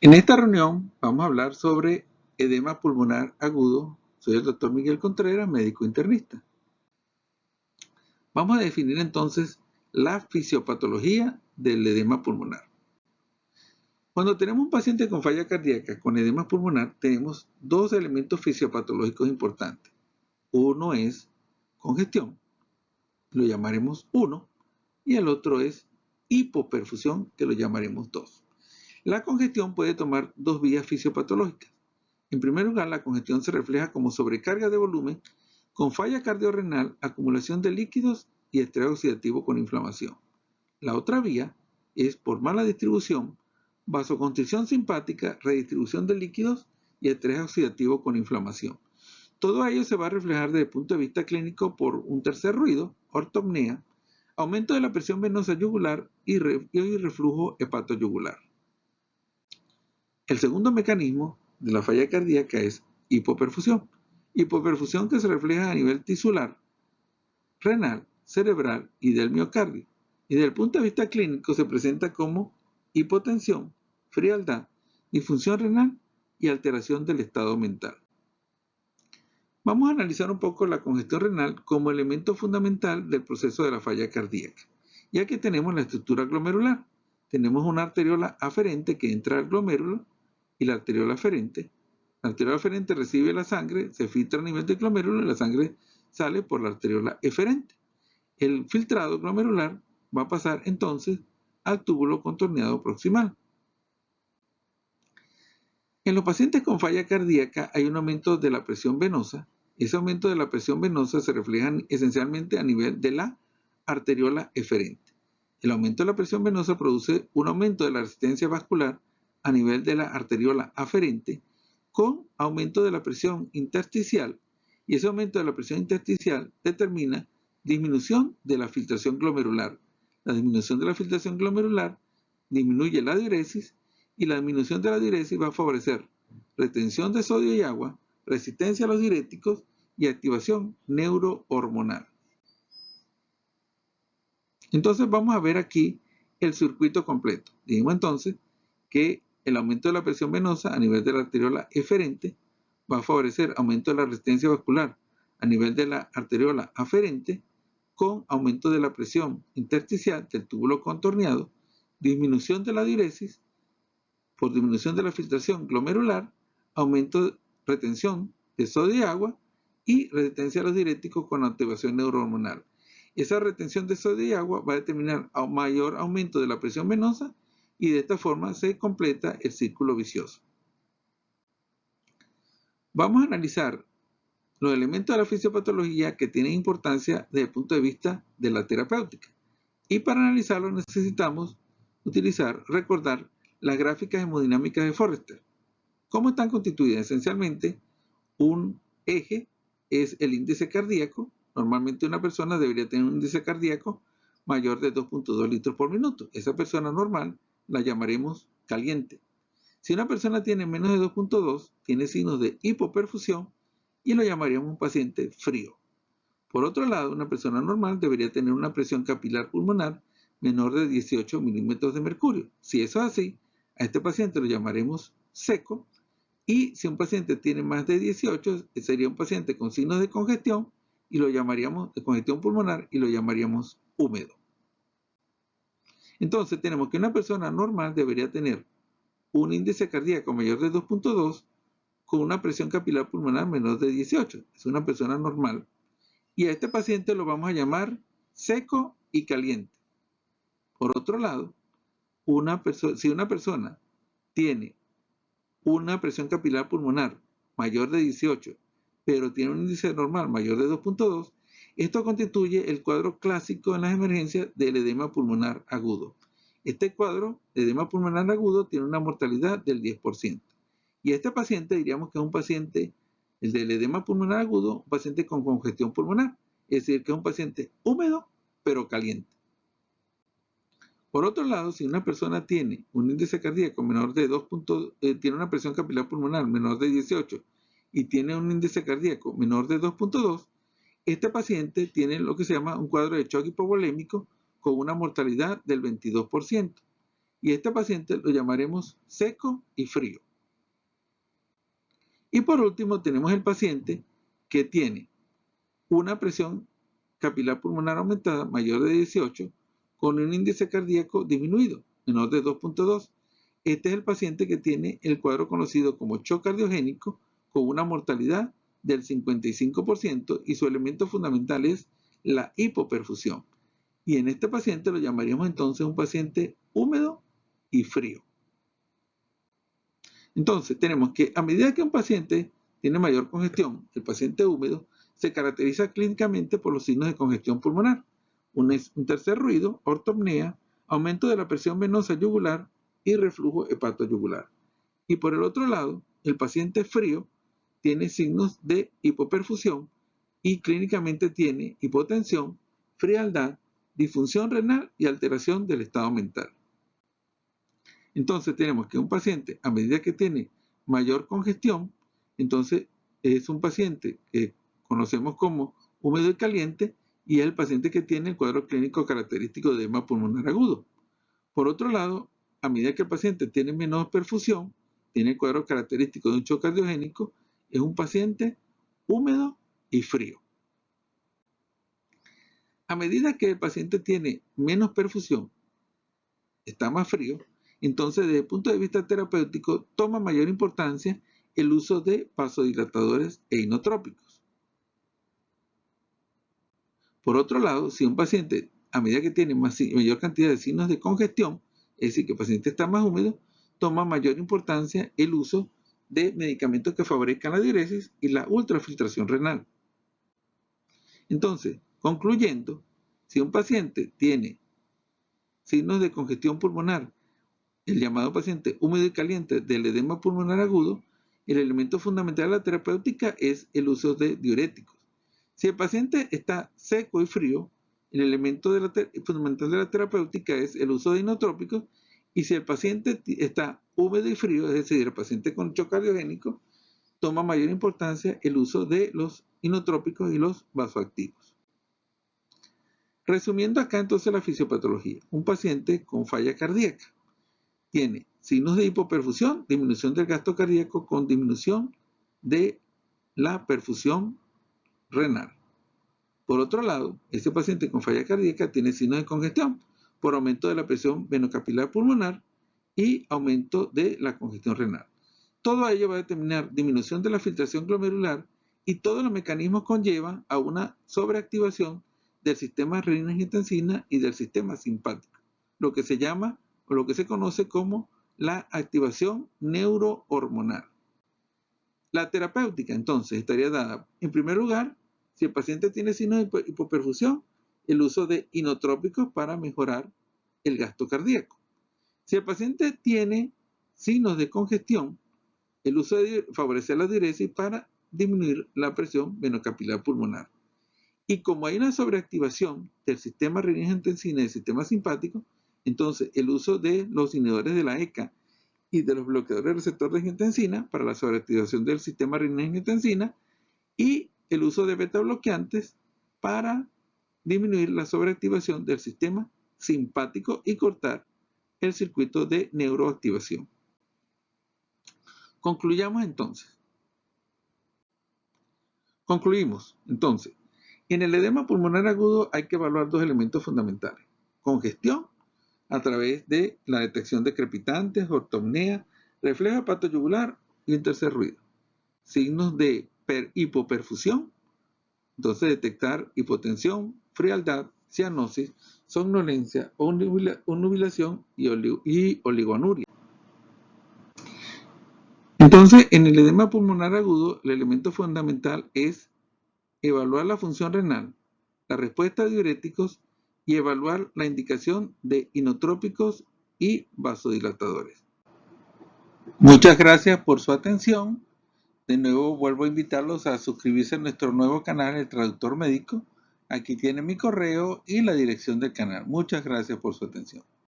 En esta reunión vamos a hablar sobre edema pulmonar agudo. Soy el doctor Miguel Contreras, médico internista. Vamos a definir entonces la fisiopatología del edema pulmonar. Cuando tenemos un paciente con falla cardíaca con edema pulmonar, tenemos dos elementos fisiopatológicos importantes. Uno es congestión, lo llamaremos 1, y el otro es hipoperfusión, que lo llamaremos 2. La congestión puede tomar dos vías fisiopatológicas. En primer lugar, la congestión se refleja como sobrecarga de volumen con falla cardiorrenal, acumulación de líquidos y estrés oxidativo con inflamación. La otra vía es por mala distribución, vasoconstricción simpática, redistribución de líquidos y estrés oxidativo con inflamación. Todo ello se va a reflejar desde el punto de vista clínico por un tercer ruido, ortopnea, aumento de la presión venosa yugular y reflujo hepatoyugular. El segundo mecanismo de la falla cardíaca es hipoperfusión. Hipoperfusión que se refleja a nivel tisular, renal, cerebral y del miocardio. Y desde el punto de vista clínico se presenta como hipotensión, frialdad, disfunción renal y alteración del estado mental. Vamos a analizar un poco la congestión renal como elemento fundamental del proceso de la falla cardíaca. Ya que tenemos la estructura glomerular, tenemos una arteriola aferente que entra al glomérulo y la arteriola aferente. La arteriola aferente recibe la sangre, se filtra a nivel del glomérulo y la sangre sale por la arteriola eferente. El filtrado glomerular va a pasar entonces al túbulo contorneado proximal. En los pacientes con falla cardíaca hay un aumento de la presión venosa. Ese aumento de la presión venosa se refleja esencialmente a nivel de la arteriola eferente. El aumento de la presión venosa produce un aumento de la resistencia vascular a nivel de la arteriola aferente con aumento de la presión intersticial, y ese aumento de la presión intersticial determina disminución de la filtración glomerular. La disminución de la filtración glomerular disminuye la diuresis, y la disminución de la diuresis va a favorecer retención de sodio y agua, resistencia a los diuréticos y activación neurohormonal. Entonces vamos a ver aquí el circuito completo. Dijimos entonces que el aumento de la presión venosa a nivel de la arteriola eferente va a favorecer aumento de la resistencia vascular a nivel de la arteriola aferente con aumento de la presión intersticial del túbulo contorneado, disminución de la diuresis por disminución de la filtración glomerular, aumento de retención de sodio y agua y resistencia a los diuréticos con activación neurohormonal. Esa retención de sodio y agua va a determinar un mayor aumento de la presión venosa y de esta forma se completa el círculo vicioso. Vamos a analizar los elementos de la fisiopatología que tienen importancia desde el punto de vista de la terapéutica. Y para analizarlo necesitamos recordar las gráficas hemodinámicas de Forrester. ¿Cómo están constituidas? Esencialmente, un eje es el índice cardíaco. Normalmente una persona debería tener un índice cardíaco mayor de 2.2 litros por minuto. Esa persona normal la llamaremos caliente. Si una persona tiene menos de 2.2, tiene signos de hipoperfusión y lo llamaríamos un paciente frío. Por otro lado, una persona normal debería tener una presión capilar pulmonar menor de 18 milímetros de mercurio. Si eso es así, a este paciente lo llamaremos seco, y si un paciente tiene más de 18, sería un paciente con signos de congestión y lo llamaríamos de congestión pulmonar y lo llamaríamos húmedo. Entonces tenemos que una persona normal debería tener un índice cardíaco mayor de 2.2 con una presión capilar pulmonar menor de 18. Es una persona normal. Y a este paciente lo vamos a llamar seco y caliente. Por otro lado, si una persona tiene una presión capilar pulmonar mayor de 18, pero tiene un índice normal mayor de 2.2, esto constituye el cuadro clásico en las emergencias del edema pulmonar agudo. Este cuadro de edema pulmonar agudo tiene una mortalidad del 10%. Y este paciente diríamos que es un paciente, el del edema pulmonar agudo, un paciente con congestión pulmonar, es decir, que es un paciente húmedo pero caliente. Por otro lado, si una persona tiene un índice cardíaco menor de 2, tiene una presión capilar pulmonar menor de 18 y tiene un índice cardíaco menor de 2.2, este paciente tiene lo que se llama un cuadro de choque hipovolémico con una mortalidad del 22%. Y este paciente lo llamaremos seco y frío. Y por último tenemos el paciente que tiene una presión capilar pulmonar aumentada mayor de 18 con un índice cardíaco disminuido, menor de 2.2. Este es el paciente que tiene el cuadro conocido como shock cardiogénico con una mortalidad del 55% y su elemento fundamental es la hipoperfusión. Y en este paciente lo llamaríamos entonces un paciente húmedo y frío. Entonces tenemos que a medida que un paciente tiene mayor congestión, el paciente húmedo se caracteriza clínicamente por los signos de congestión pulmonar, un tercer ruido, ortopnea, aumento de la presión venosa yugular y reflujo hepatoyugular. Y por el otro lado, el paciente frío tiene signos de hipoperfusión y clínicamente tiene hipotensión, frialdad, disfunción renal y alteración del estado mental. Entonces tenemos que un paciente, a medida que tiene mayor congestión, entonces es un paciente que conocemos como húmedo y caliente y es el paciente que tiene el cuadro clínico característico de edema pulmonar agudo. Por otro lado, a medida que el paciente tiene menos perfusión, tiene el cuadro característico de un shock cardiogénico, es un paciente húmedo y frío. A medida que el paciente tiene menos perfusión, está más frío, entonces desde el punto de vista terapéutico toma mayor importancia el uso de vasodilatadores e inotrópicos. Por otro lado, si un paciente a medida que tiene mayor cantidad de signos de congestión, es decir, que el paciente está más húmedo, toma mayor importancia el uso de medicamentos que favorezcan la diuresis y la ultrafiltración renal. Entonces, concluyendo, si un paciente tiene signos de congestión pulmonar, el llamado paciente húmedo y caliente del edema pulmonar agudo, el elemento fundamental de la terapéutica es el uso de diuréticos. Si el paciente está seco y frío, el elemento fundamental de la terapéutica es el uso de inotrópicos, y si el paciente está húmedo y frío, es decir, el paciente con shock cardiogénico, toma mayor importancia el uso de los inotrópicos y los vasoactivos. Resumiendo acá entonces la fisiopatología, un paciente con falla cardíaca tiene signos de hipoperfusión, disminución del gasto cardíaco con disminución de la perfusión renal. Por otro lado, este paciente con falla cardíaca tiene signos de congestión por aumento de la presión venocapilar pulmonar y aumento de la congestión renal. Todo ello va a determinar disminución de la filtración glomerular y todos los mecanismos conllevan a una sobreactivación del sistema renina-angiotensina y del sistema simpático, lo que se llama o lo que se conoce como la activación neurohormonal. La terapéutica entonces estaría dada, en primer lugar, si el paciente tiene signos de hipoperfusión, el uso de inotrópicos para mejorar el gasto cardíaco. Si el paciente tiene signos de congestión, el uso de favorecer la diuresis para disminuir la presión venocapilar pulmonar. Y como hay una sobreactivación del sistema renina-angiotensina y del sistema simpático, entonces el uso de los inhibidores de la ECA y de los bloqueadores del receptor de angiotensina para la sobreactivación del sistema renina-angiotensina y el uso de beta bloqueantes para disminuir la sobreactivación del sistema simpático y cortar el circuito de neuroactivación. Concluyamos entonces. Concluimos entonces. En el edema pulmonar agudo hay que evaluar dos elementos fundamentales: congestión a través de la detección de crepitantes, ortopnea, reflejo hepatoyugular y un tercer ruido. Signos de hipoperfusión, entonces detectar hipotensión, frialdad, cianosis, somnolencia, obnubilación y oligonuria. Entonces, en el edema pulmonar agudo, el elemento fundamental es evaluar la función renal, la respuesta a diuréticos y evaluar la indicación de inotrópicos y vasodilatadores. Muchas gracias por su atención. De nuevo vuelvo a invitarlos a suscribirse a nuestro nuevo canal, El Traductor Médico. Aquí tiene mi correo y la dirección del canal. Muchas gracias por su atención.